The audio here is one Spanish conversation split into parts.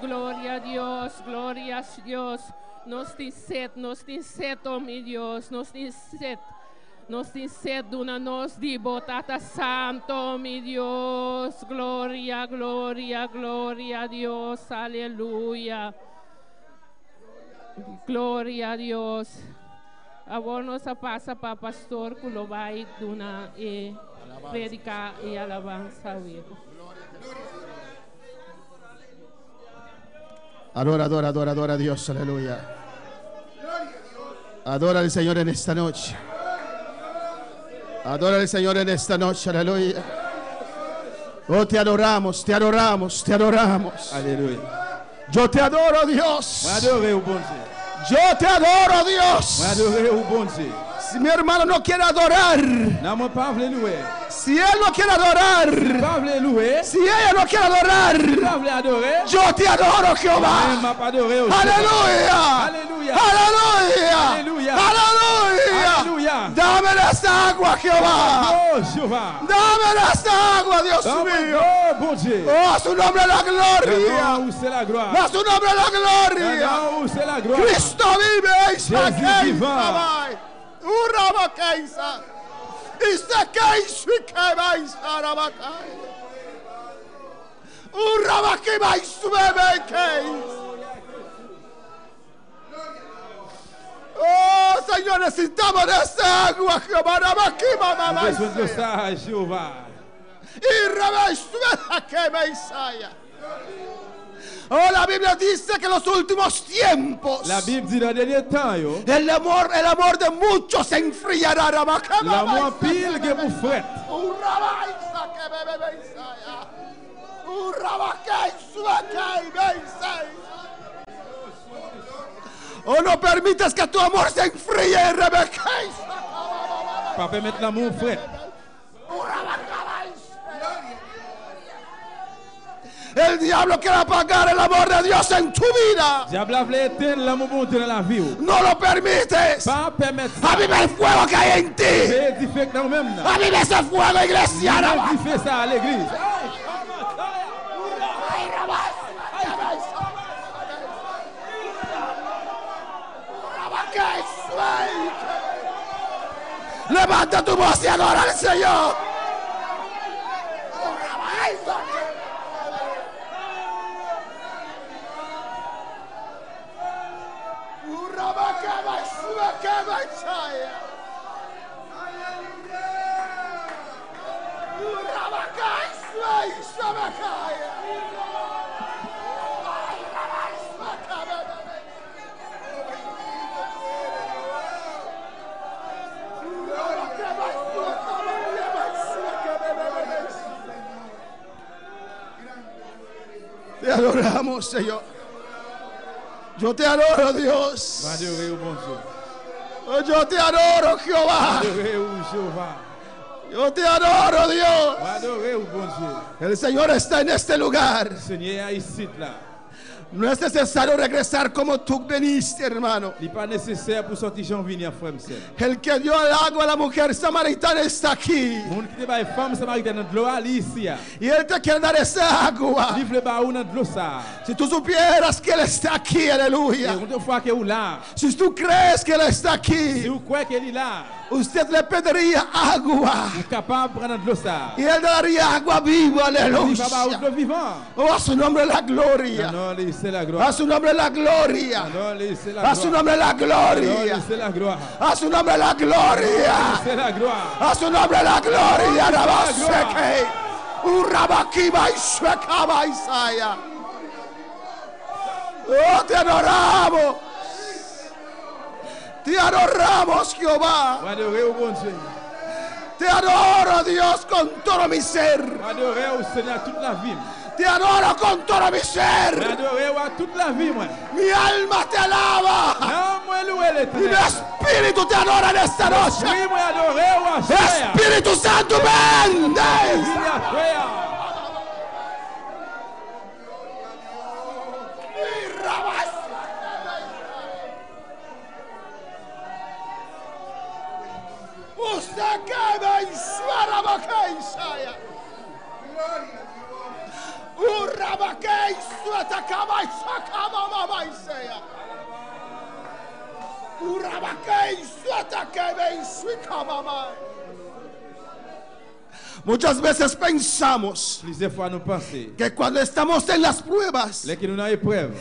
gloria a Dios, gloria a Dios. Nos tem sed, oh meu Deus, nos tem sed una nos di botata santo, oh meu Deus, gloria, gloria, gloria a Dios, aleluya, gloria a Dios. Agora nós passa para pastor que lo vai duna e predicar e alabanza. Adora, adora, adora, adora a Dios, aleluya. Adora al Señor en esta noche. Adora al Señor en esta noche, aleluya. Oh, te adoramos, te adoramos, te adoramos. Aleluya. Yo te adoro, Dios. Yo te adoro, Dios. Si mi hermano no quiere adorar, si él no quiere adorar, si ella no quiere adorar, yo te adoro, Jehová. Aleluya. Aleluya. Aleluya. Dame esta agua, Jehová. Dame esta agua, Dios mío. Oh, a su nombre la gloria. A su nombre la gloria. Cristo vive. Oh, Señor, necesitamos de esta agua, Jehová. Oh, la Biblia dice que en los últimos tiempos La Bible dit dans les derniers temps, el amor de muchos se enfriará. l'amour pile que vous faites. Oh, no permitas que tu amor se enfríe, Rebeca. Pas permettre l'amour frais. El diablo quiere apagar el amor de Dios en tu vida. Diable veut éteindre l'amour bon Dieu dans la vie. No lo permites. Pas permettre ça. Aviva el fuego que hay en ti. Édifier dans nous-mêmes. Aviva ese fuego, iglesia. Édifier ça à l'église. Levanta tu voz y adora al Señor. Te adoramos, Señor. Yo te adoro, Dios. Oh, yo te adoro, Jehová. Yo te adoro, Dios. El Señor está en este lugar. No es necesario regresar como tú veniste, hermano. Il n'est pas nécessaire pour sortir Jean venir frère. El que dio el agua a la mujer samaritana está aquí. Mon qui ba femme samaritaine de l'eau ici. Y él te quiere dar esa agua. Livre ba ou de l'eau ça. Si tú supieras que él está aquí, aleluya. Si tú crees que él está aquí, si vous croyez qu'il est là, usted le pediría agua. Capable de prendre de l'eau ça. Y él daría agua viva, aleluya. Oh, a su nombre la gloria. A su nombre la gloria. A su nombre la gloria. A su nombre la gloria. A su nombre la gloria. Rabaseke. Urabakiba Ishwekaba Isaya. Oh, te adoramos. Te adoramos, Jehová. Te adoro, Dios, con todo mi ser. Te adoro con todo mi ser. Mi alma te alaba. Y mi espíritu te adora en esta noche. Espíritu Santo, ven. Usted que me insuara bacaisaya. Urrabaquei suata Muchas veces pensamos Plusieurs fois nous pensons que cuando estamos en las pruebas, que nous avons épreuve,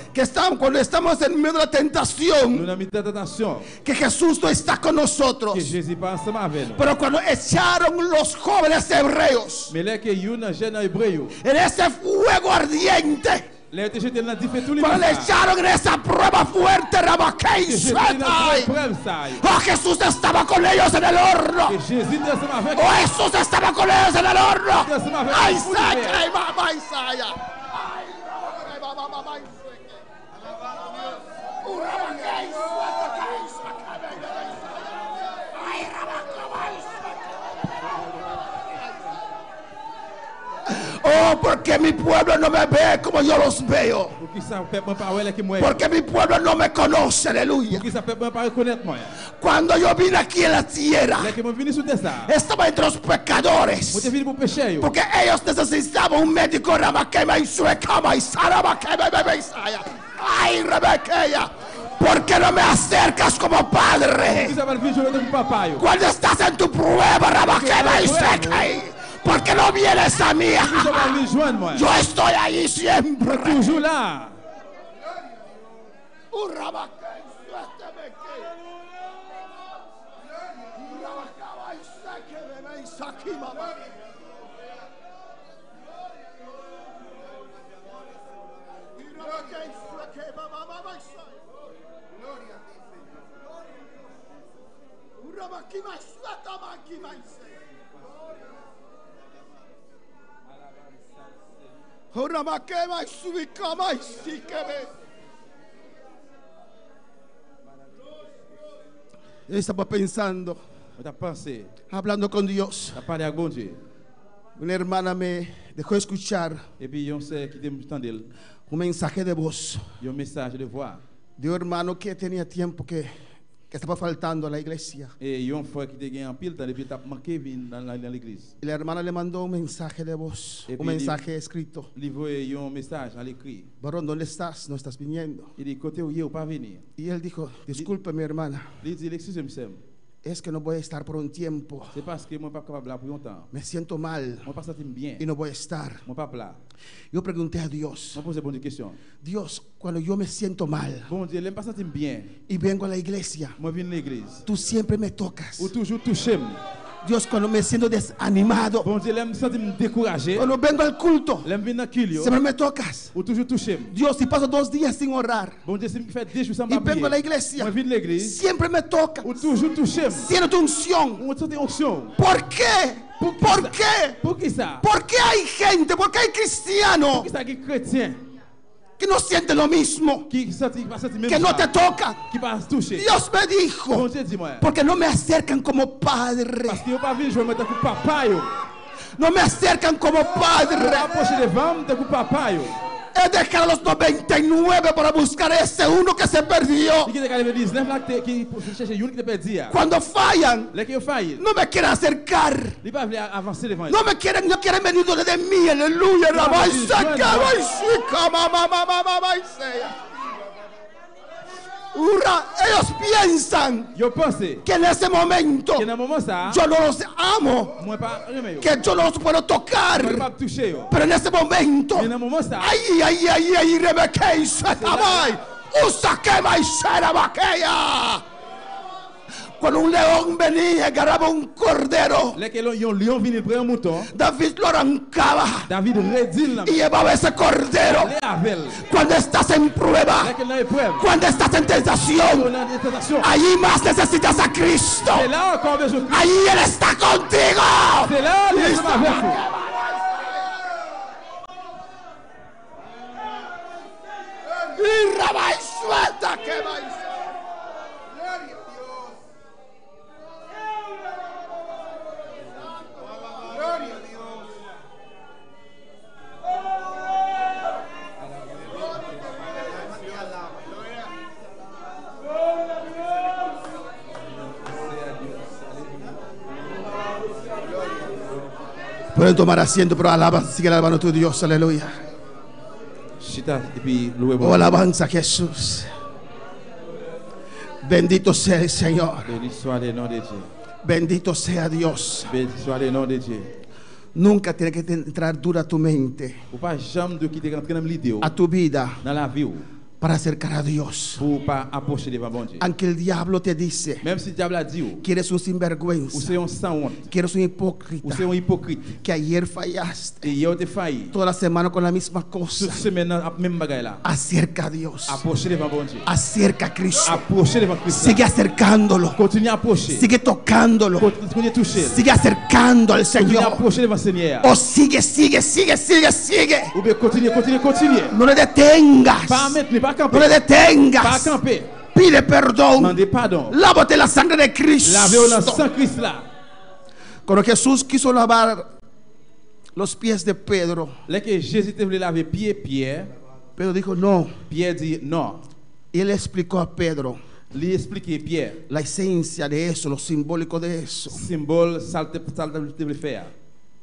cuando estamos en medio de la nous tentación, avons mis tentation, que Jesús no está con nosotros. que Jésus pas ensemble avec nous. Pero cuando echaron los jóvenes hebreos Mais là que un jeune hébreu, en ese fuego ardiente, là était jeté dans différents tous les cuando le echaron en esa prueba fuerte, Rabaquei, que Jésus était dans Shaddai, épreuve ça. oh, Jesús estaba con ellos en el horno. Que Jésus était ensemble avec Oh, Jesús estaba con ellos en el horno. Ay, Jesús. saca y mamá Isaya. Ay, mamá, mamá, oh, porque mi pueblo no me ve como yo los veo. Porque mi pueblo no me conoce, aleluya. Cuando yo vine aquí en la tierra, estaba entre los pecadores. Porque ellos necesitaban un médico. Ay, Rebequeya, ¿por qué no me acercas como padre? Cuando estás en tu prueba, Rabaquema y Sekai, ¿por qué no vienes a mí? Yo estoy ahí siempre. Toujours là. Yo estaba pensando, hablando con Dios. Una hermana me dejó escuchar un mensaje de voz de un hermano que tenía tiempo que estaba faltando a la iglesia. Y la hermana le mandó un mensaje de voz, un mensaje escrito. Varón, ¿dónde estás? No estás viniendo. Y él dijo, disculpe mi hermana, es que no voy a estar por un tiempo. Me siento mal y no voy a estar. Yo pregunté a Dios, Dios, cuando yo me siento mal y vengo a la iglesia, tú siempre me tocas. Dios, cuando me siento desanimado, cuando vengo al culto, siempre me tocas. Dios, si paso 2 días sin orar y vengo a la iglesia, siempre me toca. Siento tu unción. ¿Por qué? ¿Por qué? ¿Por qué hay gente? ¿Por qué hay cristianos que no sienten lo mismo, que no te tocan? Dios me dijo, porque no me acercan como padre. No me acercan como padre. He dejado los 99 para buscar ese uno que se perdió. Cuando fallan, no me quieren acercar. No me quieren, no quieren venir de mí. Aleluya. Ellos piensan que en ese momento yo no los amo, que yo no los puedo tocar, pero en ese momento ay, Rebeca y Satamay, usa que va y será vaqueya. Cuando un león venía y agarraba un cordero, David lo arrancaba y llevaba ese cordero. Cuando estás en prueba, cuando estás en tentación, allí más necesitas a Cristo. Allí Él está contigo. Y Rabay suelta que va. Pueden tomar asiento, pero alaba, sigue alabando a tu Dios, aleluya. Oh, alabanza a Jesús. Bendito sea el Señor. Béni soit le nom de Dieu. Bendito sea Dios. Béni soit le nom de Dieu. Nunca tiene que entrar dura a tu mente, Ou pas jamais de quitter rentrer dans l'idée a tu vida, dans la vie para acercar a Dios. pour pas approcher devant bon Dieu. Aunque el diablo te dice Même si le diable a dit que eres un ou sinvergüenza, c'est un sans honte, que eres un ou hipócrita, c'est un hypocrite, que ayer fallaste, et hier tu failli, toda la semana con la misma cosa. toute semaine la même bagaille là, Acerca a Dios, approcher devant bon Dieu. acerca a Cristo, Approcher devant Christ. sigue acercándolo, Continue à approcher. sigue tocándolo, Continue à toucher. sigue acercando al Continue à Señor. approcher devant le Seigneur. O sigue. Ou bien continue. No le detengas, Pas maintenant, pas no camper. le Pas detengas. camper. Pide perdón, Demandez pardon. lávate la sangre de Lavez-vous dans le Cristo. sang Christ là. Cuando Jesús quiso lavar los pies de Pedro, Là que Jésus te voulait laver pied Pierre, Pedro dijo no. Pierre dit non. Y él explicó a Pedro Lui expliquer Pierre, la esencia de eso, lo simbólico de eso. symbole ça te voulait faire.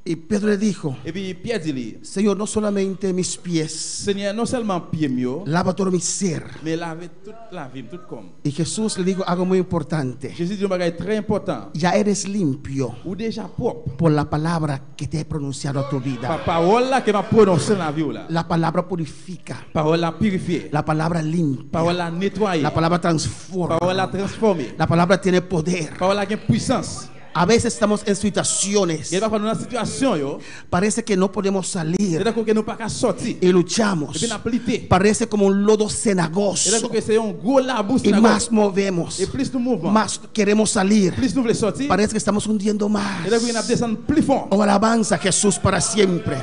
Y Pedro le dijo, Et puis Pierre dit lui, Señor, no solamente mis pies, Seigneur, non seulement pied mieux, lava todo mi ser. mais laver toute la vie, tout comme. Y Jesús le dijo algo muy importante. Jésus dit un bagage très important. Ya eres limpio Ou déjà propre. por la palabra que te he pronunciado a tu Par vida. parole là que m'a prononcé dans la vie là. La palabra purifica, Parole la purifier. la palabra limpia, Parole la nettoyer. la palabra transforma, Parole la transformer. la palabra tiene poder. Parole la gain puissance. A veces estamos en situaciones, Et parfois dans une situation yo, parece que no podemos c'est salir d'accord que nous pas qu'à sortir. y luchamos. Et puis n'a plité. Parece como un lodo C'est cenagoso d'accord que c'est un gros labous y más movemos, et plus nous mouvement, más queremos salir. plus nous voulons sortir. Parece que estamos hundiendo Et más. d'accord qu'on a descendu plus fort. Oh, alabanza a Jesús para siempre.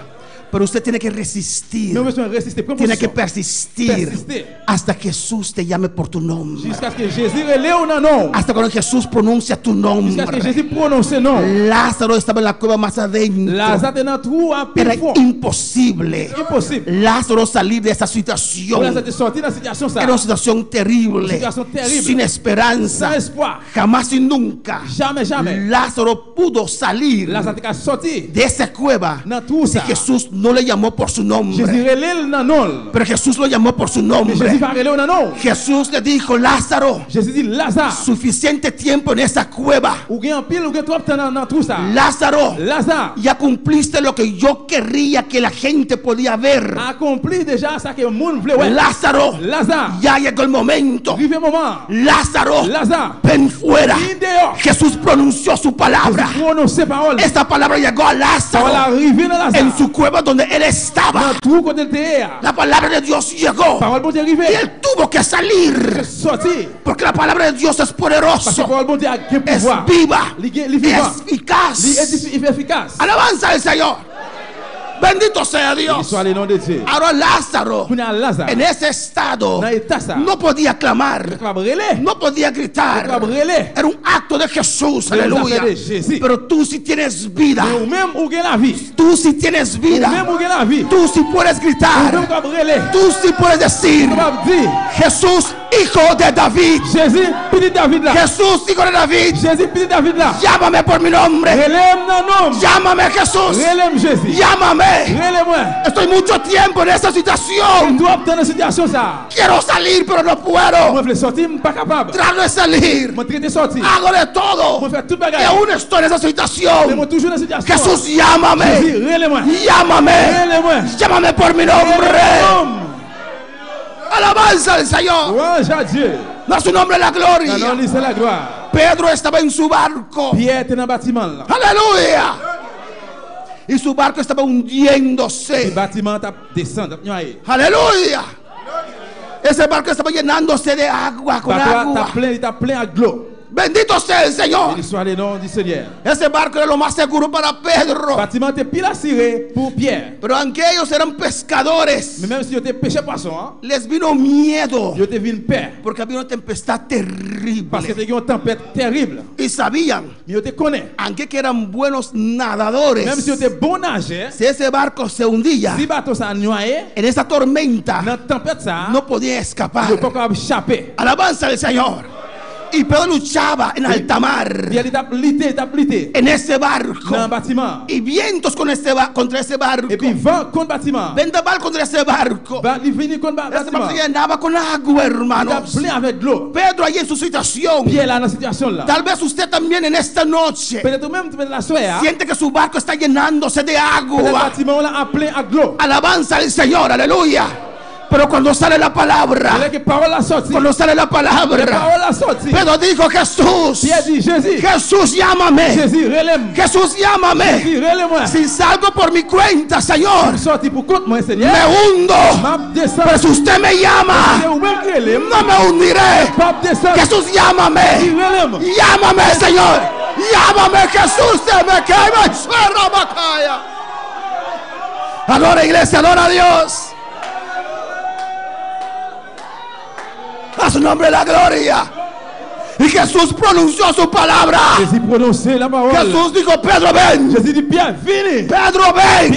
Pero usted tiene que Nous resistir, besoin résister, prendre tiene que position. persistir hasta que Jesús te llame por tu nombre. Jusqu'à ce que Jésus relève un nom. Hasta cuando Jesús pronuncia tu Jusqu'à ce que nombre. Jésus prononce non. Lázaro estaba en la cueva más adentro. Lazare est dans trou à Era plus fort. imposible Impossible. Lázaro salir de esa Pour situación. Lazare de sortir dans cette situation ça. Era una situación terrible, Una situación terrible. sin esperanza. Sans espoir. Jamás y nunca Jamais, jamais. Lázaro pudo salir Lazare a sorti de esa cueva dans tout si ça. Jesús no le llamó por su Jésus nombre. relève dans non. Pero Jesús lo llamó por su Mais nombre. Jésus va relève dans non. Jesús le dijo, Lázaro, Jésus dit Lazare, suficiente tiempo en esa cueva. ou gain en pile ou gain trop temps dans tout ça. Lázaro, Lazare ya cumpliste lo que yo querría que la gente podía ver. accompli déjà ça que le monde voulait ouais. Lázaro, Lazare, ya llegó el momento. arrivé moment. Lázaro, Lazare, ven fuera. il dehors. Jesús pronunció su palabra. Prononcer parole. Esta palabra llegó a Parole Lázaro arrivé dans Lazare. en su cueva donde él estaba. Dans tout côté de terre. La palabra de Dios llegó Parole bon Dieu y arrivé. él tuvo que salir Sorti. porque la palabra de Dios es Parce que poderosa, parole bon Dieu a quel es pouvoir. viva, Il est es vivant. Il eficaz. est efficace. Alabanza al Señor. Bendito sea Il Dios. soit le nom de Dieu. Ahora Lázaro Pour Lazare. en ese estado Dans l'état ça. no podía clamar, Va brûler. no podía Va gritar. brûler. Era un acto de Jesús, Era un aleluya. acto de Jesús. Pero tú sí tienes vida, Ou même ou gain la vie. tú sí tienes Ou même vida, ou gain la vie. tú sí puedes Ou même gritar, va brûler. tú sí puedes decir, On va dire Jesús, hijo de David, Jésus, petit David là. Jesús, hijo de David, Jésus, petit David là. llámame por mi nombre, Relève dans nom. llámame Jesús, Relève Jésus. llámame. Relève-moi. Estoy mucho tiempo en esta On situación, doit obtenir une situation ça. quiero salir pero no Moi, puedo, je veux sortir, je suis pas capable. trato de salir, Moi, traiter de sortir. hago de todo Moi, faire toute y bagarre. aún estoy en esa Mais situación. moi, toujours dans cette situation. Jesús, llámame, Jésus, relève-moi. llámame, Relève-moi. llámame por mi nombre. Alabanza al Señor, Louange à Dieu. da su nombre la Non, non, gloria. lui, c'est la gloire. Pedro estaba en su barco, Pierre était dans le bâtiment là. aleluya, y su barco estaba Le hundiéndose, bâtiment t'a descendu, t'a noyé. aleluya. Ese barco estaba llenándose de agua, con Bateau agua. t'a plein à l'eau. Bendito sea el Señor. Il soit le nom du Seigneur. Ese barco era lo más seguro para Le Pedro. bâtiment était pile assuré pour Pierre. Pero aunque ellos eran pescadores, Mais même si tu pêché poisson, hein, les vino miedo tu vu une paix. porque había una tempestad Parce que terrible. tu as une tempête terrible. Y sabían, Mais tu te connais. aunque que eran buenos nadadores, Même si tu es bon nageur, si ese barco se hundía si le bateau s'est noyé, en esa tormenta, dans la tempête, ça, no podía escapar. tu ne peux pas échapper. Alabanza al Señor. Y Pedro luchaba en alta mar, en ese barco, y vientos contra ese barco, vendaval contra ese barco. Ese barco se llenaba con agua, hermanos. Pedro ahí en su situación. Tal vez usted también en esta noche siente que su barco está llenándose de agua. Alabanza al Señor, aleluya. Pero cuando sale la palabra, Pedro dijo: Jesús, llámame. Jesús, llámame. Si salgo por mi cuenta, Señor, me hundo. Pero si usted me llama, no me hundiré. Jesús, llámame. Llámame, Señor. Llámame, Jesús. Se me cae. Adora, iglesia, adora a Dios. A su nombre la gloria. Y Jesús pronunció su palabra. Jesús dijo: Pedro, ven. Pedro, ven.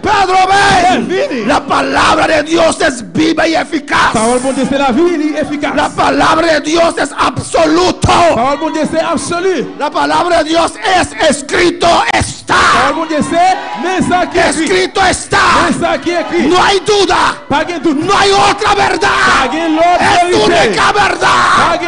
Pedro, ven. La palabra de Dios es viva y eficaz. La palabra de Dios es absoluto. La palabra de Dios es escrito está. Escrito está. No hay duda. No hay otra verdad. Es única verdad.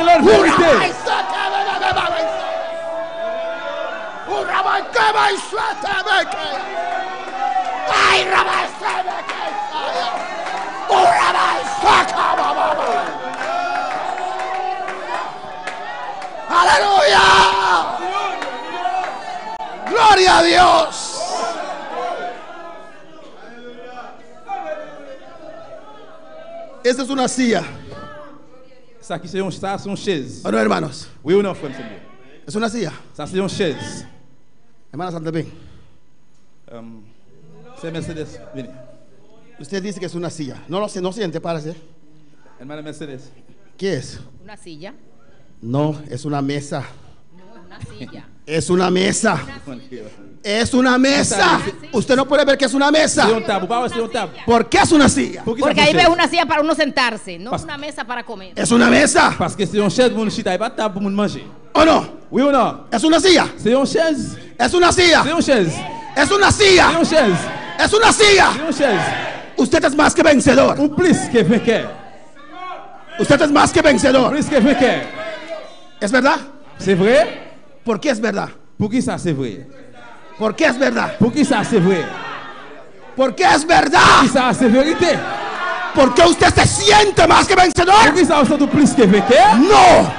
Aleluya. Gloria a Dios. Esta es una silla. Ça aqui c'est une chaise. ¿O no, hermanos? Oui ou non, frère? Es una silla. Ça c'est une chaise. Hermanas, anda bien. C'est Mercedes. Vení. Usted dice que es una silla. No lo sé, no siente, párese. Hermana Mercedes. ¿Qué es? Una silla. No, es una mesa. No, es una silla. Es una mesa. Es una mesa. Usted no puede ver que es una mesa. ¿Por qué es una silla? Porque ahí ves una silla para uno sentarse, no una mesa para comer. Es una mesa. Parce que c'est une chaise pour nous chita et pas table pour nous manger. ¿O no? Oui ou non? Es una silla. C'est une chaise. Es una silla. C'est une chaise. Es una silla. C'est une chaise. Es una silla. C'est une chaise. Usted es más que vencedor. Ou plus que vainqueur. Usted es más que vencedor. Plus que vainqueur. ¿Es verdad? C'est vrai? ¿Por qué es verdad? Pour qui ça c'est vrai? ¿Por qué es verdad? Pour qui ça c'est vrai? ¿Por qué es verdad? Pour qui ça c'est vérité? ¿Por qué usted se siente más que Pour vencedor? qui ça vous plus que vainqueur? No.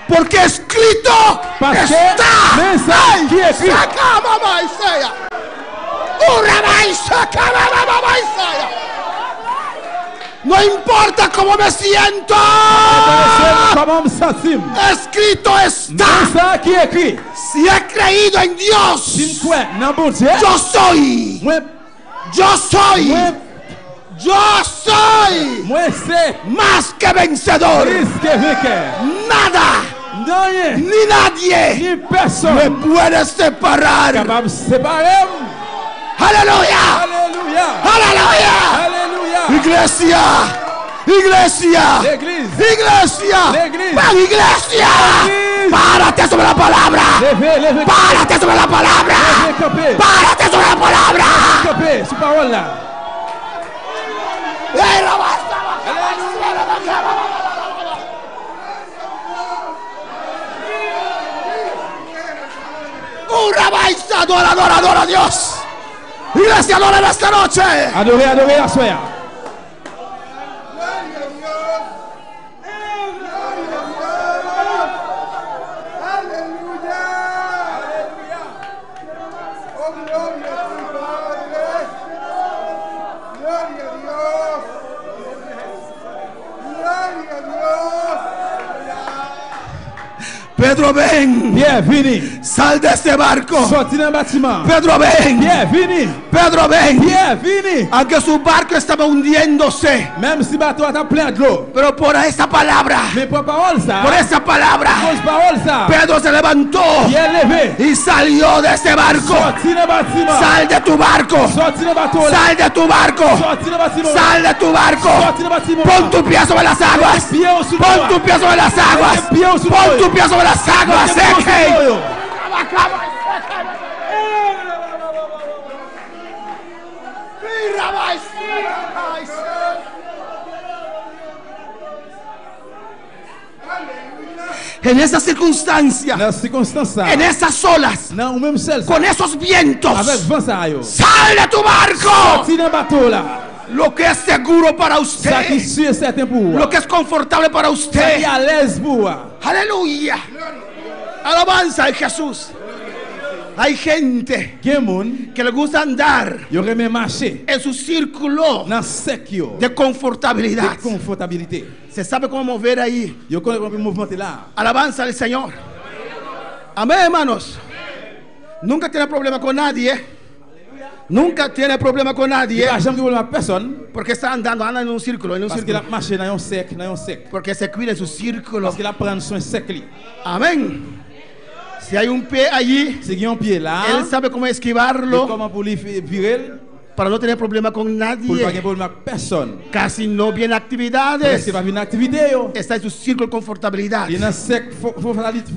Porque escrito Parce que está. mensaje qui est écrit. No importa cómo me siento. Escrito está. Si he creído en Dios, yo soy. Yo soy. Yo soy más que vencedor. Nada ni nadie me puede separar. Aleluya. Aleluya. Iglesia. Iglesia. Iglesia. Ven, iglesia. Párate sobre la palabra. Párate sobre la palabra. Párate sobre la palabra. Adora a Dios. Iglesia, adora en esta noche. Adorez la soeur. Pedro, ven. Pierre, vini. Sal de este barco. Sorti dans le bâtiment. Pedro, ven. Pierre, vini. Pedro, ven. Pierre, vini. Aunque su barco estaba hundiéndose, Même si le bateau est plein de l'eau. pero por esa palabra, Mais pour parole ça. por esa palabra, Pour parole ça. Pedro se levantó Pierre levé. y salió de este barco. Sorti dans le bâtiment. Sal de tu barco. Sorti dans le bateau là. Sal de tu barco. Sorti dans le bâtiment. Sal de tu barco. Sorti dans le bâtiment. Pon tu pie sobre las aguas. Pon tu pie sobre las aguas. Pon tu pie sobre las aguas. En esas circunstancias, Dans ces circonstances en esas olas, non, ou même seul ça. con esos vientos, Avec vent ça yo. sal de tu barco. Sorti dans le bateau là. Lo que es seguro para Ça qui usted, est sûr et certain pour vous. lo que es confortable para Ça qui usted. est à l'aise pour vous. Aleluya. Alabanza a Jesús. Hay gente Gen moun, que le gusta andar yo remen marcher en su círculo dans sec yo. de confortabilidad. De confortabilité. Se sabe cómo mover ahí. Yo connais comment mouvement là. Alabanza al Señor. Amén, hermanos. Nunca tiene problema con nadie. Nunca tiene problema con nadie. Pas jamais problème à personne Porque está andando, anda en un círculo, parce qu'il a marché dans un sec, dans un sec. Porque se cuida en su círculo. Parce qu'il a prendre soin sec li. Amén. Si hay un pie allí, Si il y a un pied là, él sabe cómo et esquivarlo comment pour lui virer para no tener problema con pour pas nadie. avoir problème à personne. Casi no viene Parce actividades. qu'il va venir activité yo. Está en su círculo de confortabilidad. Il est dans sec, faut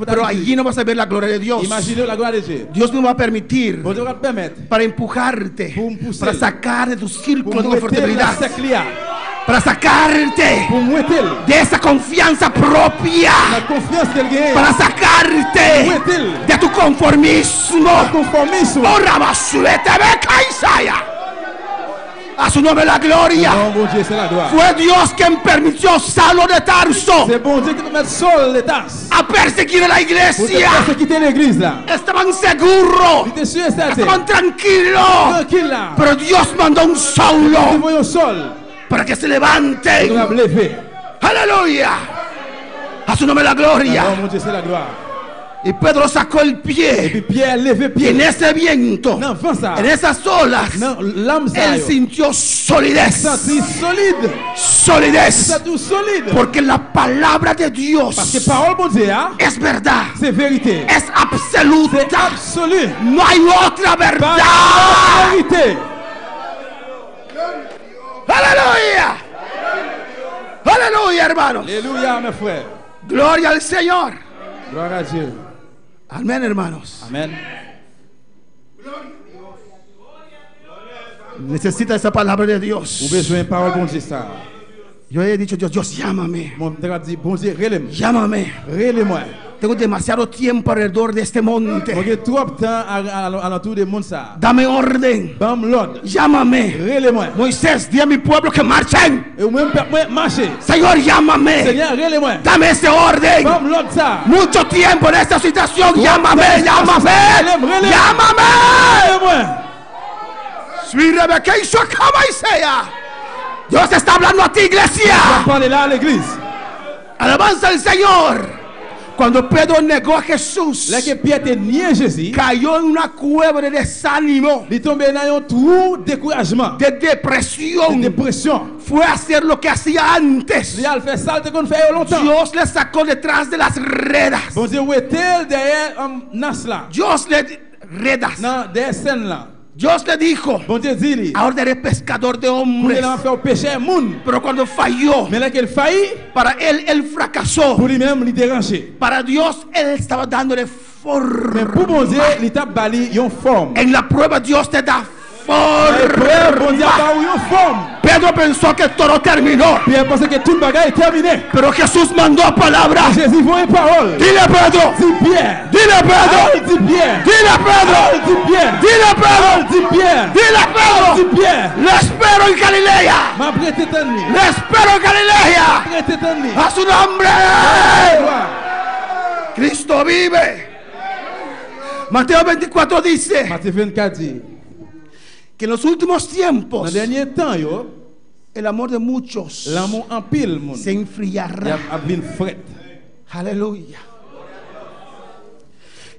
Pero allí no vas a ver la gloria de Dios. Imaginez la gloire de Dieu. Dios no va a permitir Bon Dieu va te permettre para empujarte, Pour me pousser. para sacar de tu pour círculo de mettre la confortabilidad, sec là, para sacarte pour mettre de esa confianza propia, la confiance qu'elle gagne. para sacarte de tu conformismo. Conformisme. Oh, Rabasuete, beca Isaya. A su nombre la gloria. Non, bon Dieu, c'est la gloire. Fue Dios quien permitió Saulo de Tarso C'est bon Dieu qui te met sol les tasses. a perseguir a la Pour te iglesia. faire quitter l'église là. Estaban seguros, Il était sûr et certain. estaban tranquilos. Tranquille là. Pero Dios mandó un Nous Saulo voyons sol. para que se Nous levanten. va lever. Aleluya. A su nombre la gloria. Non, mon Dieu, c'est la gloire. Y Pedro sacó el Et pie. puis Pierre levé Y en pied. ese viento, Non, vent ça. en esas olas, Non, l'âme ça. él sintió solidez. Senti solide. Solidez. Senti solide. Porque la palabra de Parce que Dios parole bon Dieu, hein, es verdad. c'est vérité. Es C'est absoluta. absolu. No hay otra Pas verdad. de vérité. Aleluya. Aleluya, hermanos. Alléluia, mes frères. Gloria al Señor. Gloire à Dieu. Amén, hermanos. Amen. Necesita esa palabra de Vous Dios. besoin de parole bon Dieu ça. Yo he dicho, Dios, llámame. Mon Dieu dit, bon Dieu, relève-moi. Llámame. Relève-moi. Tengo demasiado tiempo alrededor de este monte. J'ai trop de temps à l'entour de monde ça. Dame orden. Bam l'ordre. Llámame. Relève-moi. Moisés, di a mi pueblo que marchen. Et moi marcher. Señor, llámame. Seigneur, relève-moi. Dame ese orden. Bam l'ordre ça. Mucho tiempo en esta situación. Llámame, llámame. Llámame. Relève-moi. Soy Rebeca y soy Cama y sea. Dios está hablando a ti, iglesia. Parlez là à l'église. Alabanza al Señor. Cuando Pedro negó a Jesús, Là que Pierre te nié Jésus, cayó en una cueva de desánimo, il tombé dans un trou découragement, de de depresión. dépression. Fue a hacer lo que hacía antes. Il a fait ça qu'on fait longtemps. Dios le sacó detrás de las redas. Bon Dieu, où est-elle derrière Nas là? Dios le redas. Non, derrière scène là. Dios le dijo, Bon Dieu dit, ahora eres pescador de pour hombres. il a fait au péché moun. Pero cuando falló, Mais là qu'il faillit, para él fracasó. pour lui-même, il déranger. Para Dios, él estaba dándole Mais pour bon Dieu, forma. il t'a bali une forme. En la prueba Dios te da Frère, bon Dieu a forma. pas une forme. Pedro pensó que todo terminó, Pierre pensait que tout le bagage est terminé. pero Jesús mandó palabra. Jésus voit une parole. Dile Pedro, Dis Pierre. dile Pedro, Dis Pierre. dile Pedro, Dis Pierre. dile Pedro, Dis Pierre. dile Pedro. Dis Pierre. Le espero en Galilea, Ma prêté ton lit. le espero en Galilea. Prêté ton lit. A su nombre, Cristo vive. Mateo 24 dice Matthieu 24 dit, que en los últimos dans tiempos le dernier temps, yo, el amor de muchos l'amour en pile, mon. se Il y enfriará. a bien fret. Aleluya.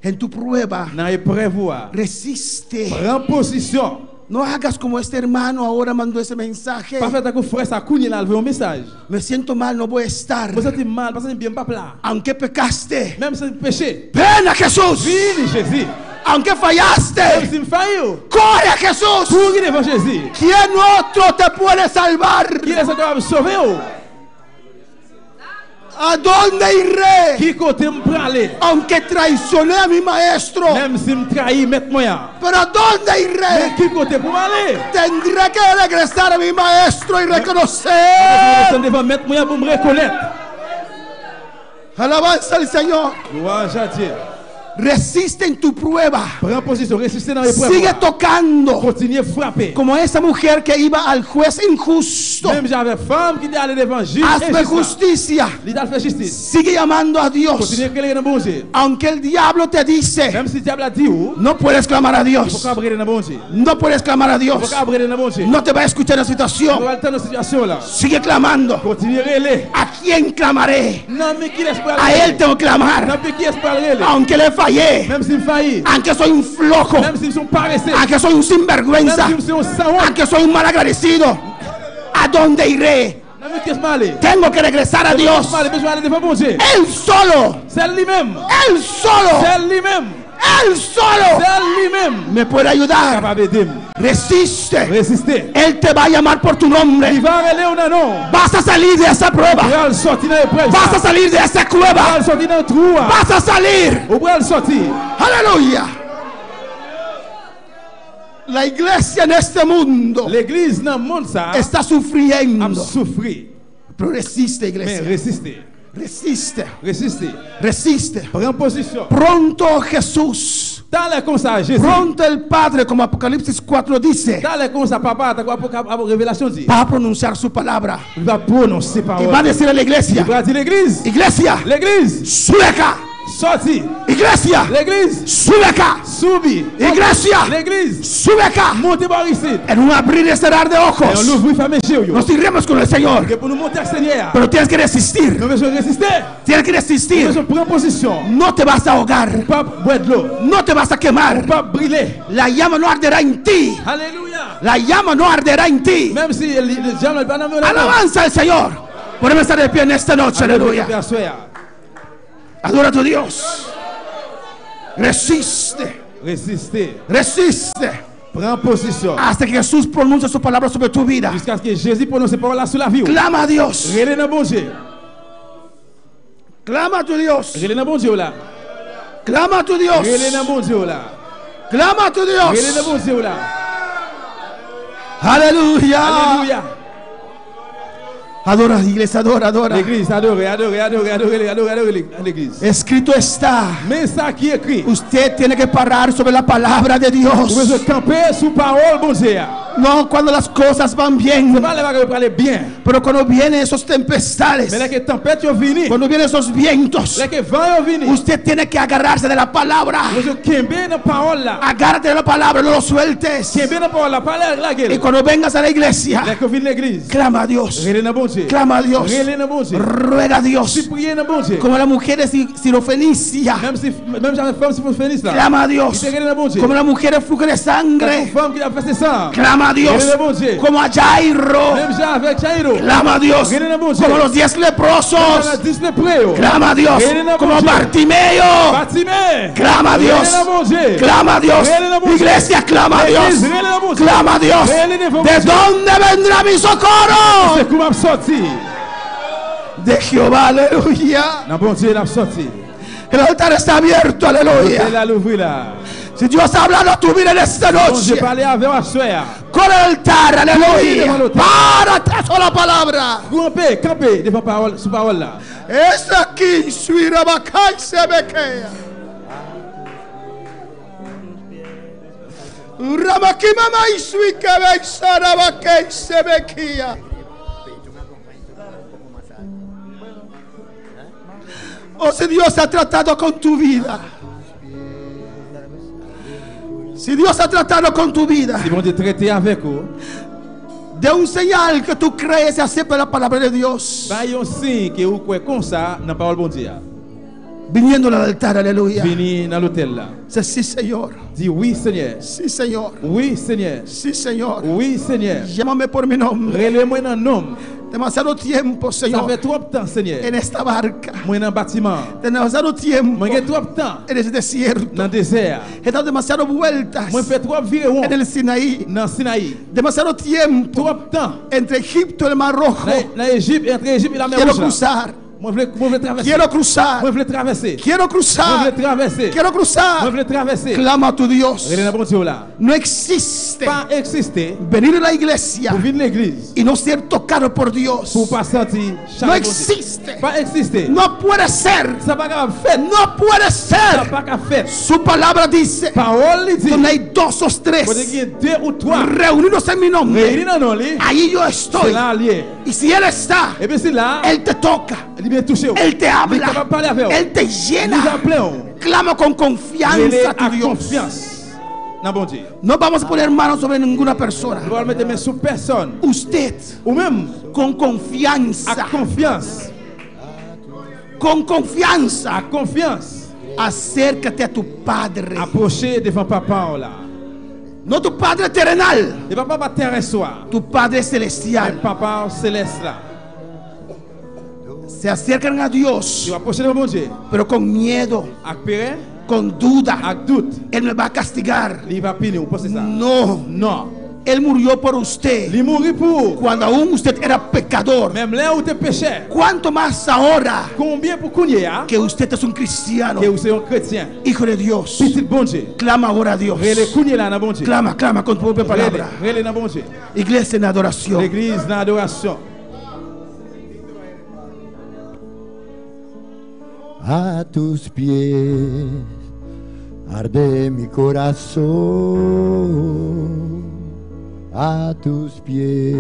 En tu prueba, Dans l'épreuve, resiste. prends position. No hagas como este hermano ahora mandó ese mensaje. Pas fait que frère ça cogne là, le un message. Me siento mal, no voy a estar. Vous sentez mal, parce que bien pas là. Aunque pecaste, Même si péché. ven a Jesús. Vini Jésus. Aunque Même fallaste, si me faillit. corre a Jesús. Cours devant Jésus. ¿Quién otro te puede salvar? Qui est-ce qui va me sauver? ¿A dónde iré? Qui côté me prend aller? Aunque traicioné a mi maestro. Même si me trahit, mettez-moi. ¿Pero a dónde Mais iré? qui côté pour m'aller? Tendré que regresar a mi maestro y Je reconocer. vais devant mettez-moi pour me reconnaître. Alabanza al Señor. Louange à Dieu. Resiste en tu prueba. Prends position, résistez dans l'épreuve. Sigue tocando. Continuez à frapper. Como esa mujer que iba al juez injusto. Même j'avais femme qui est allée devant juge. Hazme justicia. L'idée fait justice. Sigue llamando a Dios. Continuez à crier dans bon Dieu. Aunque el diablo te dice, Même si le diable a dit où, no puedes clamar a il faut Dios. pas briller dans bon Dieu. No puedes clamar a Il faut Dios. pas briller dans bon Dieu. No te va a escuchar la On situación. va le temps dans cette situation là. Sigue clamando. Continuez à relayer. ¿A quién clamaré? Non, mais qui laisse pas A él tengo que Non, clamar. mais qui laisse pas relayer. Aunque le fallé. Même s'il faillit. Aunque soy un flojo. Même s'ils sont paresseux. Aunque soy un Même sinvergüenza. s'ils sont sans honte. Aunque soy un mal agradecido. ¿A dónde iré? Non, mais qu'est-ce que aller? Tengo que regresar a Dios. Mais je vais aller devant bon Dieu. Él solo. C'est lui-même. Él solo. C'est lui-même. Él solo C'est lui-même. me puede ayudar. Capable d'aider. Resiste. Résister. Él te va a llamar por tu Il nombre. va aller ou non? Vas a salir de esa Il prueba. va sortir dans l'épreuve. Vas a salir de esa Il cueva. va sortir dans le trou. Vas a salir. Au bras le sortir. Aleluya. La iglesia en este mundo L'église dans le monde ça está a sufriendo. souffert. Pero resiste, Mais iglesia. résister. Resiste. Résister. Resiste. Prends position. Pronto Jesús. Dans les conseils, Jésus. Pronto el Padre, como Apocalipsis 4 dice, Dans les conseils, papa, t'as quoi pour révélation dit? va a pronunciar su palabra. Il va prononcer Y parole. va a decir a la iglesia, Il va dire l'église. iglesia, L'église. sube acá. Sorti. Iglesia, L'église. sube acá. Subi. Iglesia, L'église. sube acá. Montez par ici. En un abrir y cerrar de Et on ojos, l'ouvre, ferme les yeux. nos iremos con el Señor. Que pour nous monter au Seigneur. Pero tienes que resistir. Nous devons résister. Tienes que Nous resistir. devons prendre position. No te vas a ahogar. Pas boire de l'eau. No te vas a quemar. Pas brûler. La llama no arderá en ti. Alléluia. La llama no arderá en ti. Même si le diable n'est pas dans le Alabanza al Señor. Podemos estar de pie en esta noche. Aleluya. Adora a tu Dios. Resiste. Résister. Resiste. Prends position. Hasta que Jesús pronuncie su palabra sobre tu vida. Jusqu'à ce que Jésus prononce parole là sur la vie. Clama a Dios. Relais dans bon Dieu. Clama a tu Dios. Relais dans bon Dieu là. Clama a tu Dios. Relais dans bon Dieu là. Clama a tu Relais dans Dios. bon Dieu là. Aleluya. Alléluia. Adora, iglesia, adora, adora. L'église, adorez l'église. Escrito está. Mais ça qui est écrit. Usted tiene que parar sobre la palabra de Vous Dios. devez camper sous parole, bon Dieu. No cuando las cosas van bien, C'est pas les vagues qui parlent bien. pero cuando vienen esos tempestades, Mais là que tempête est venue. cuando vienen esos vientos, Là que vent est venu. usted tiene que agarrarse de la palabra. Vous devez camper dans parole là. Agárrate de la palabra, no lo sueltes. Camper dans parole là. Parlez la Y gueule. cuando vengas a la iglesia, Là que vient l'église. clama a Dios, Relais dans bon Dieu. clama a Dios, Relais dans bon Dieu. ruega a Dios. Si priez dans bon Dieu. Como la mujer de Sirofenicia, Même j'avais femme si vous finissez là. clama a Il Dios. te relais dans bon Dieu. Como la mujer de flujo de Une sangre, femme qui a fait ses sangs. clama a Dios. Relais dans bon Dieu. Como a Jairo, Même j'ai avec Chairo. clama a Dios. Relais dans bon Dieu. Como los 10 On a leprosos, 10 lépreux. clama a Dios. Relais dans bon Como Dieu. Bartimeo, Bartimée. clama a Relais Dios. dans bon Dieu. Clama a Dios. Relais dans bon Dieu. Iglesia, clama a Dios. Église, relais dans bon Dieu. Clama a Dios. Relais devant bon ¿De Dieu. dónde vendrá mi socorro? C'est comment sorti. De Jehová, aleluya. Dans bon Dieu, il a sorti. El altar está abierto, Il aleluya. a l'ouvrir là. Si Dios ha hablado a tu vida en esta Bon Dieu, noche, parlez avec moi, soeur. con el altar, aleluya. devant el altar. Párate a la palabra. Campez devant parole, sous parole là. Es aquí, su irabacay se bequea. Ramakimama y su ikebe sarabakay se bequea. Oh, si Dios ha tratado con tu vida. Si Dios ha tratado con tu vida, Si bon Dieu traiter avec vous, de un señal que tú crees y aceptas la palabra de Dios. bah, il y a un signe que vous croyez comme ça dans la parole bon Dieu. viniendo al altar, aleluya. Vini dans l'hôtel là. C'est sí, Señor. Dis oui, Seigneur. Sí, Señor. Oui, Seigneur. Sí, Señor. Oui, Seigneur. Llámame por mi nombre. Relève-moi dans le nom. Demasiado tiempo, Ça Señor, fait trop de temps, Seigneur. en esta barca. Moi dans le bâtiment. Demasiado tiempo Moi j'ai trop de temps en el desierto. dans le désert. He dado demasiado vueltas Moi fait trop virer en el Sinaí. dans Sinaï. Demasiado tiempo Trop de temps entre Egipto y el Mar Rojo. dans Égypte, entre Égypte et la mer Quiero Rouge. là. cruzar. Moi je veux traverser. Quiero cruzar. Moi je veux traverser. Quiero Moi je cruzar. veux traverser. Quiero Moi je cruzar. veux traverser. Clama a tu Dios. Relève dans bon Dieu là. No existe Pas exister venir a la iglesia pour venir à l'église. y no ser tocado por Dios. Pour pas sentir No chaque existe. Pas exister. No puede ser. Ça pas qu'à faire. No puede Ça ser. pas qu'à faire. Su palabra dice, Parole dit. donde hay dos o Quand il tres y a deux ou trois reunidos en mi nombre, réunis dans nos lits, ahí yo c'est estoy. là lié. Y si Él está, Et bien c'est là, Él te toca, il vient toucher. Él te Il va habla, parler avec vous. Él te Il llena. nous appelle. Clama con Il est confianza a tu à Dios. confiance. Dans bon Dieu. No vamos a poner manos sobre ninguna persona. Nous allons mettre main sur personne. Usted, Ou même con confianza, à confiance. con confianza, À confiance. acércate a tu Padre. Approcher devant papa là. No tu Padre terrenal, Et papa va terrestre soir. tu Padre Et celestial. papa céleste là. Se acercan a Tu Dios, vas approcher devant mon Dieu. pero con miedo, Avec péré, con duda. avec doute. Él me va a castigar. Il va punir. Vous pensez ça? No, Non. Él murió por usted Il mourit pour. cuando aún usted era pecador. Même là où tu es péché. ¿Cuánto más ahora Combien pour couiller, hein? que usted es un cristiano, Que vous êtes un chrétien. hijo de Dios? Petit bon Dieu. Clama ahora a Dios. Relais couiller là dans bon Dieu. Clama, clama con tu propia palabra. Relais dans bon Dieu. Iglesia en adoración. L'église dans l'adoration. A tus pies arde mi corazón, a tus pies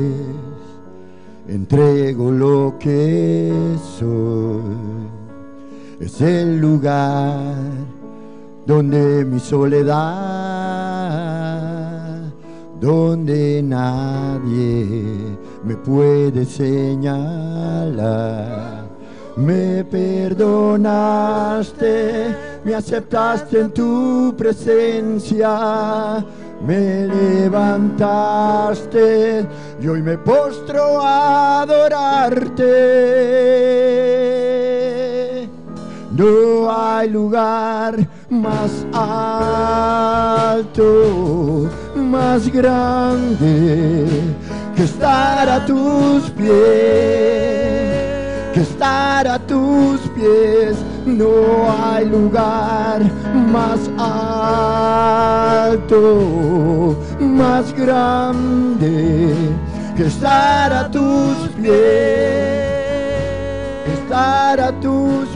entrego lo que soy. Es el lugar donde mi soledad, donde nadie me puede señalar. Me perdonaste, me aceptaste en tu presencia, me levantaste y hoy me postro a adorarte. No hay lugar más alto, más grande que estar a tus pies. Que estar a tus pies, no hay lugar más alto, más grande que estar a tus pies, estar a tus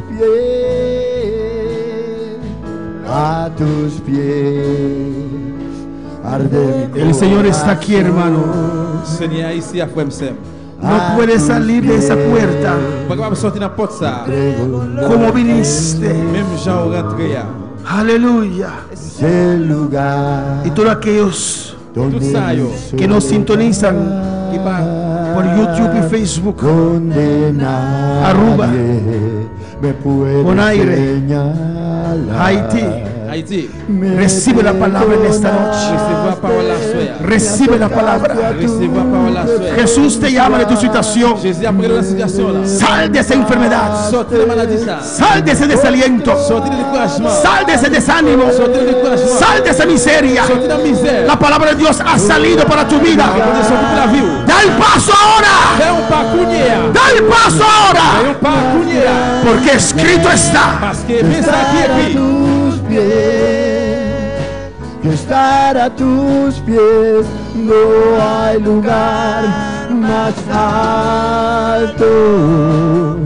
pies, arde mi El Señor está aquí, hermano. Seigneur ici à Fouemsem. No puedes salir de esa puerta Pas capable de sortir dans la porte ça. como viniste. Même Jean rentré là. Aleluya. es el lugar Y todos aquellos donde Tout ça, yo. que nos sintonizan Qui parle. por YouTube y Facebook, donde nadie Aruba, me puede Bonaire, señalar. Haití, Haïti. recibe la palabra en esta noche. Recevoir la parole la soeur. Recibe la palabra. Recevoir la parole la soeur. Jesús te llama de tu situación. Jésus a pris la situation là. Sal de esa enfermedad. Sortez de maladie ça. Sal de ese desaliento. Sortez de découragement. Sal de ese desánimo. Sortez de découragement. Sal de esa miseria. Sortez de la misère. La palabra de Dios ha salido para tu vida. Répondez sur toute la vie. Da el paso ahora. Fais un pas cougner. Da el paso Fais ahora. un pas cougner. Porque escrito está. Parce que bien ça qui est écrit. Tus pies, que estar a tus pies, no hay lugar más alto,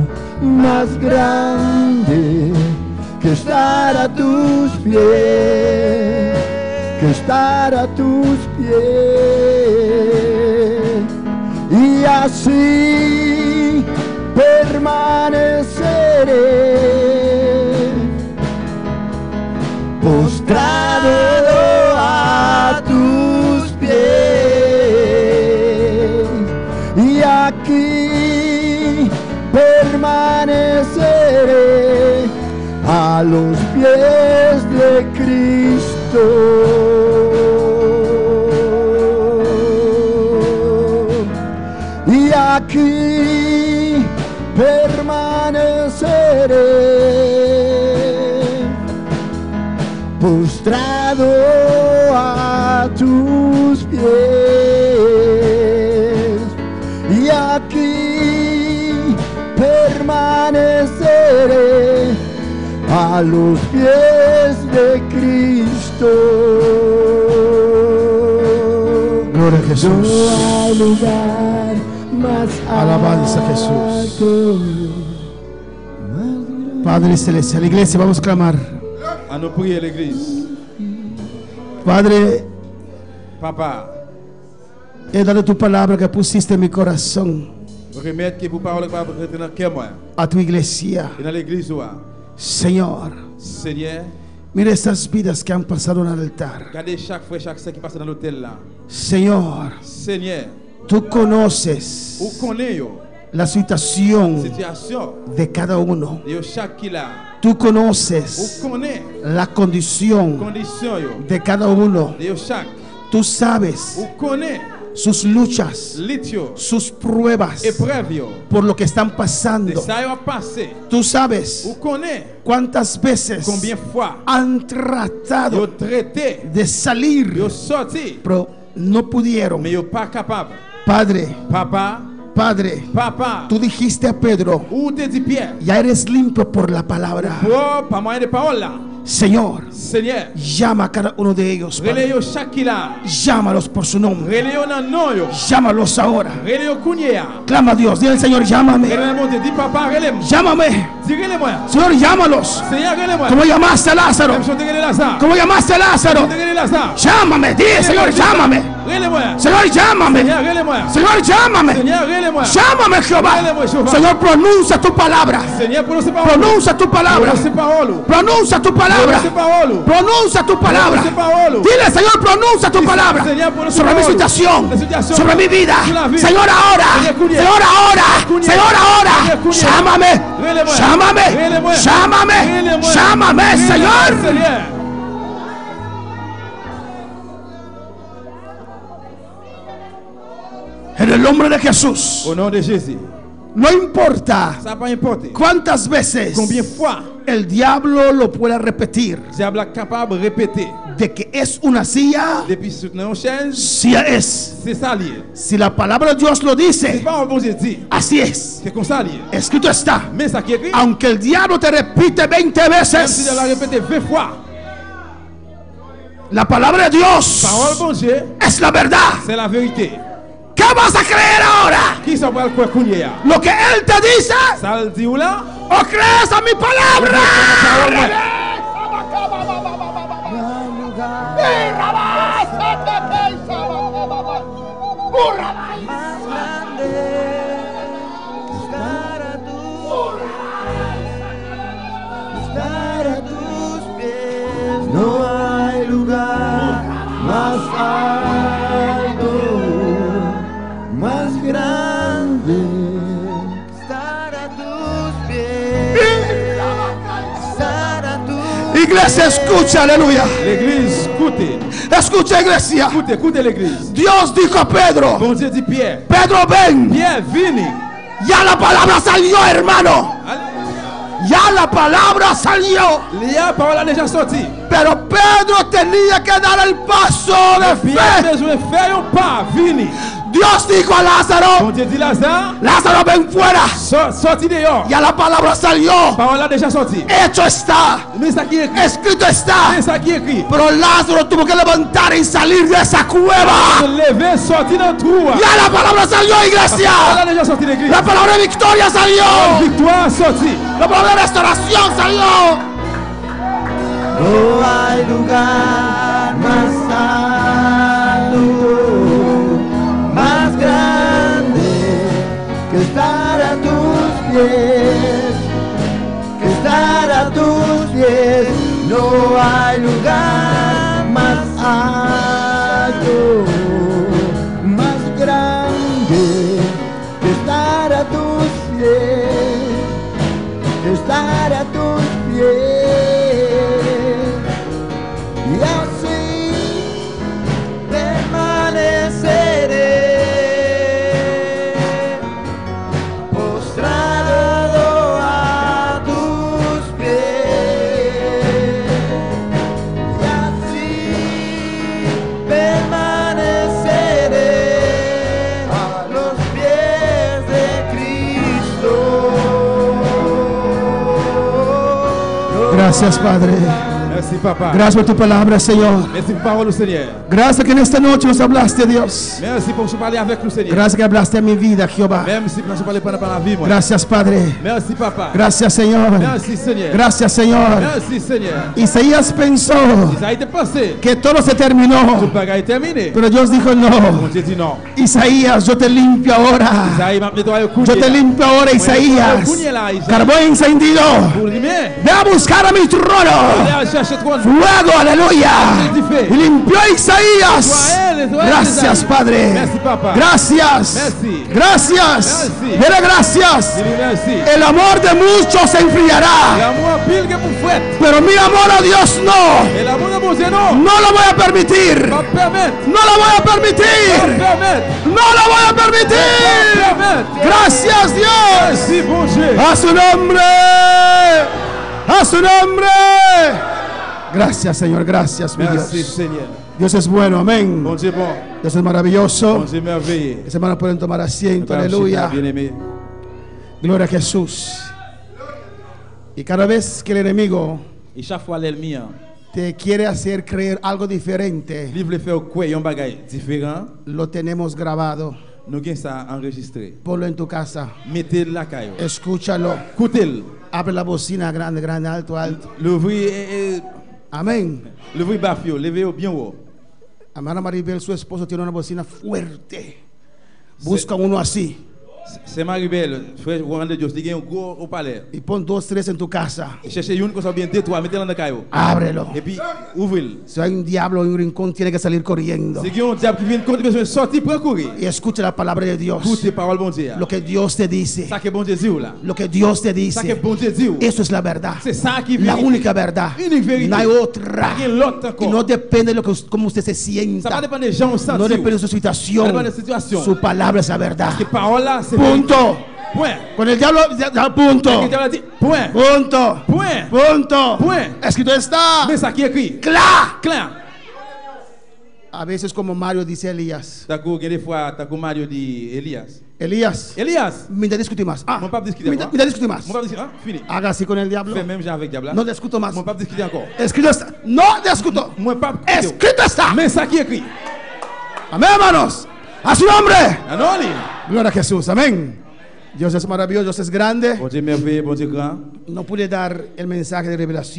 más grande que estar a tus pies, que estar a tus pies, y así permaneceré postrado a tus pies, y aquí permaneceré a los pies de Cristo. Y aquí permaneceré, postrado a tus pies. Y aquí permaneceré a los pies de Cristo. Gloria a Jesús. No hay lugar más Alabanza a Jesús. Padre Celestial, iglesia, vamos a clamar. À nous prier l'église. Padre, Papa, he dado tu palabra que pusiste en mi corazón remettre que pour parole va rentrer dans cœur moi. a tu iglesia. Et dans l'église Señor, Seigneur, mira estas vidas que han pasado en el altar. regardez chaque frère, chaque sœur qui passe dans l'hôtel là. Señor, Seigneur, tú conoces vous connaissez la situación situation de cada uno. de chaque qui là. Tú Vous conoces connaissez la condición condition de cada uno. de chaque. Tú sabes Vous connaissez sus luchas, litio, sus pruebas épreuve por lo que están de pasando. ça va passer. Tú sabes Vous connaissez cuántas veces combien de fois han vous tratado traité, de salir, vous sorti, pero no pudieron. mais vous pas capable. Padre, Papa, Padre, tú dijiste a Pedro, où te dit Pierre, ya eres limpio por la palabra. oh, par moyen de parole là, Señor, Seigneur, llama a cada uno de ellos, Padre. relais chaque qui là, Llámalos por su nombre. relais dans nom yo, Llámalos ahora. relais kounya. Clama a Dios. Dile al Señor, llámame. Relais mon Dieu, dis papa, relais moi. Llámame. Dis relais moi. Señor, llámalos. Seigneur, relais moi. Como llamaste a Lázaro. Même chanter relais Lazare. Como llamaste a Lázaro. Chanter relais Lazare. Llámame. Dile, Señor, llámame. Relais moi. Señor, llámame. Seigneur, relais moi. Señor, llámame. Seigneur, relais moi. Llámame, Jehová. Señor, pronuncia tu palabra. Seigneur, prononce parole. Pronuncia tu palabra. Prononce parole. Pronuncia tu palabra. Prononce parole. Pronuncia tu palabra. Prononce parole. Dile, Señor, pronuncia tu palabra Señor, pronuncia sobre mi parole. situación, La situación. sobre mi vida. Sur la vie. Señor, ahora. Señor, cuñe. Señor, ahora. Cuñe. Señor, ahora. Señor, cuñe. Llámame. Relais-moi. Llámame. Relais-moi. Llámame. Relais-moi. Llámame, Relais-moi, Señor. Seigneur. En el nombre de Jesús. Au nom de Jésus. No importa Ça pas importe. cuántas veces Combien de fois el diablo lo pueda repetir diable est capable de répéter de que es una silla, depuis soutenir une chaise, sí es. c'est ça lié. Si la palabra de Dios lo C'est dice, pas un bon Dieu dit, así es. c'est comme ça lié. Escrito está. Mais ça qui est écrit, Aunque el diablo te repite 20 même si veces, diable a répété 20 fois, la palabra de Dios parole bon Dieu, es la verdad. c'est la vérité. ¿Qué vas a creer ahora? Qui ça va le croire qu'on y a? ¿Lo que él te dice Ça le dit ou là? o crees a mi palabra? Parole, ouais. Estar a tus pies, no hay lugar más alto, más grande. Estar a tus pies, estar a tus Iglesia, escucha, aleluya. L'église, écoutez. Escucha, iglesia. Écoutez, écoutez l'église. Dios dijo a Pedro, Bon Dieu dit Pierre, Pedro, ven. Pierre, vini. Ya la palabra salió, hermano. Ya la palabra salió. La parole a déjà sorti. Pero Pedro tenía que dar el paso de Pierre a fe. besoin de faire un pas, vini. Dios dijo a Bon Lázaro, Dieu dit Lazare, Lázaro, ven fuera. sorti dehors. Ya la palabra salió. Parole a déjà sorti. Hecho está. Mais ça qui est écrit. Escrito está. C'est ça qui est écrit. Pero Lázaro tuvo que levantar y salir de esa cueva. Se lever, sorti dans le trou. Ya la palabra salió, Parole iglesia. a déjà sorti l'église. La palabra de victoria salió. Victoire sorti. La palabra de restauración salió. No hay lugar más alto, más grande que estar a tus pies, que estar a tus pies. No hay lugar más alto, más grande que estar a tus pies, que estar a tus pies. Gracias, Padre. Merci, papa. Gracias por tu palabra, Señor. Merci pour parole, Seigneur. Gracias que en esta noche nos hablaste, Dios. Merci pour parler avec nous, Seigneur. Gracias que hablaste a mi vida, Jehová. Merci pour parler pendant la vie, moi. Gracias, Padre. Merci, papa. Gracias, Señor. Merci, Seigneur. Gracias, Señor. Merci, Seigneur. Isaías pensó Ça a été passé. que todo se terminó, Tout bagaille est terminé. pero Dios dijo Mon no. Dieu dit non. Isaías, yo te limpio ahora. Isaïe m'a nettoyé au Yo te limpio ahora, Isaías. Carbón encendido. Pour rimer. Ve a buscar a mi trono. Allez chercher toi. Fuego, aleluya. Y limpió a Isaías. Gracias, Padre. Merci, papa. Gracias. Merci. Gracias. Merci. Dele gracias. Dis-lui merci. El amor de muchos se enfriará, L'amour pile que pour fouette. pero mi amor a Dios no. Et l'amour de mon Dieu, non. No lo voy a permitir. Va permettre. No lo voy a Va permitir. permettre. No lo voy a Va permitir. permettre. Gracias, Dios. Merci, bon Dieu. A su nombre. A su nombre. Gracias, Señor. Gracias, mi Merci, Dios. Seigneur. Dios es bueno. Amén. Bon Dieu, bon. Dios es maravilloso. Bon Dieu, merveilleux. Mis hermanos pueden tomar asiento. Papa, Aleluya. bien-aimé. Gloria a Jesús. Y cada vez que el enemigo Et chaque fois l'ennemi, te quiere hacer creer algo diferente, il veut faire quoi un bagage différent. lo tenemos grabado. Nous avons ça enregistré. Ponlo en tu casa. Mettez-le la caille. Escúchalo. Écoutez-le. Abre la bocina grande, grande, alto, alto. L'ouvrir Amén. bafio, levez-le bien haut. Hermana Maribel, su esposo tiene una bocina fuerte. Busca uno así. C'est Maribel, frère Juan de Dios, il y a un gros au palais. Y pon 2, 3 en tu casa. Cherchez une cosa bien deux, trois, mettez-le dans la caille. Ábrelo. Et puis, ouvrez-le. Si hay un diablo en un rincón, tiene que salir corriendo. Si il y a un diable qui vient contre besoin de sortir pour courir. Y escucha la palabra de Dios. Écoutez parole bon Dieu. Lo que Dios te dice. Ça que bon Dieu dit là. Lo que Dios te Ça que dice. bon Dieu dit. Eso es la verdad. C'est ça qui La vérité. única verdad. Unique vérité. No hay otra. Il y a l'autre Y encore. no depende de lo que, cómo usted se Ça va sienta. dépendre des gens au sens. No depende de su Ça dépend situación. de la situation. Su palabra es la verdad. Que parole là, c'est Punto. Point. Con el diablo, ya, punto. Le diable a dit point. Punto. Point. Punto. Point. Escrito está. Mais ça qui est écrit. Claro. Clair. A veces como Mario dice Elías. D'accord, des fois, t'as comme Mario dit Elias. Elías. Elias. Mira, discutir más. Ah, Mon pape discuter mira, encore. mira, discutir más. Mon pape discuter, hein? Fini. Haga así con el diablo. Fais même genre avec diable. No discuto más. Mon pape discuter encore. Escrito está. No discuto. Mon pape. Escrito está. Mais ça qui est écrit. Amén, hermanos. A su nombre. Anoli. Gloria a Jesús. Amén. Dios es maravilloso, Dios es grande. Bon Dieu merveilleux, bon Dieu grand. No pude dar el mensaje de revelación.